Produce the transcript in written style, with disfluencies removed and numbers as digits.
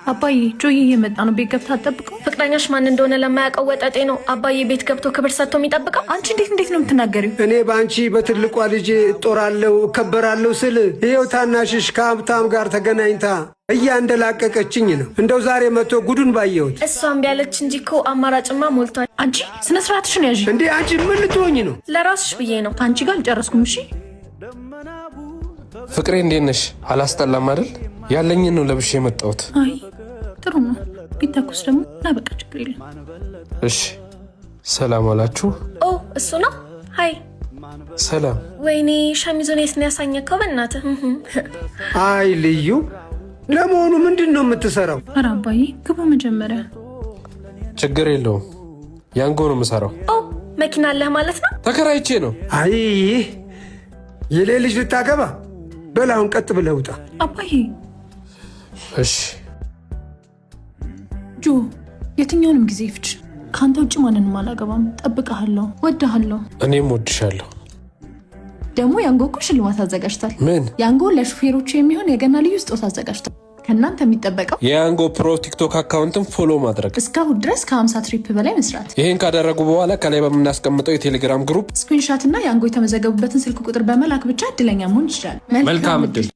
አባዬ ጆዬ እየመጣ ነው። ቤት ገብታ አትጠብቀው። ፍቅረኛሽ ማን እንደሆነ ለማያውቀው ወጠጤ ነው አባዬ ቤት ገብቶ ክብር ሰጥቶ የሚጠብቀው። አንቺ እንዴት ነው የምትናገሪው? እኔ በአንቺ በትልቋ ልጅ እጦራለሁ እከበራለሁ ስል ይኸው ታናሽሽ ከሀብታም ጋር ተገናኝታ እያንደላቀቀችኝ ነው። እንደው ዛሬ መጥቶ ጉዱን ባየሁት። እሷም ቢያለች እንጂ እኮ አማራጭማ ሞልቷል። አንቺ ስነ ስርዓትሽን ያዥ እንዴ! አንቺ ምን ልትሆኝ ነው? ለራስሽ ብዬ ነው። አንቺ ጋር አልጨረስኩም። እሺ ፍቅሬ እንዴት ነሽ? አላስጠላም አይደል? ያለኝን ነው ለብሼ የመጣሁት። አይ ጥሩ ነው። ቢተኩስ ደግሞ ናበቃ ችግር የለም። እሺ ሰላም አላችሁ? ኦ እሱ ነው። ሃይ ሰላም። ወይኔ ሸሚዙን የት ነው ያሳኘከው? በእናትህ አይ ልዩ፣ ለመሆኑ ምንድን ነው የምትሰራው? ኧረ አባዬ ግባ መጀመሪያ። ችግር የለውም ያንጎ ነው የምሰራው። ኦ መኪና አለህ ማለት ነው? ተከራይቼ ነው። አይ የሌ ልጅ ልታገባ? በላሁን ቀጥ ብለህ ውጣ። አባዬ እሺ ጆ የትኛውንም ጊዜ ፍች። ከአንተ ውጭ ማንንም አላገባም። ጠብቀሃለሁ፣ ወድሃለሁ። እኔም ወድሻለሁ። ደግሞ ያንጎ እኮ ሽልማት አዘጋጅቷል። ምን? ያንጎ ለሹፌሮቹ የሚሆን የገና ልዩ ስጦታ አዘጋጅቷል። ከእናንተ የሚጠበቀው የያንጎ ፕሮ ቲክቶክ አካውንትን ፎሎ ማድረግ፣ እስካሁን ድረስ ከ50 ትሪፕ በላይ መስራት። ይህን ካደረጉ በኋላ ከላይ በምናስቀምጠው የቴሌግራም ግሩፕ ስክሪንሻት እና ያንጎ የተመዘገቡበትን ስልክ ቁጥር በመላክ ብቻ እድለኛ መሆን ይችላል። መልካም እድል።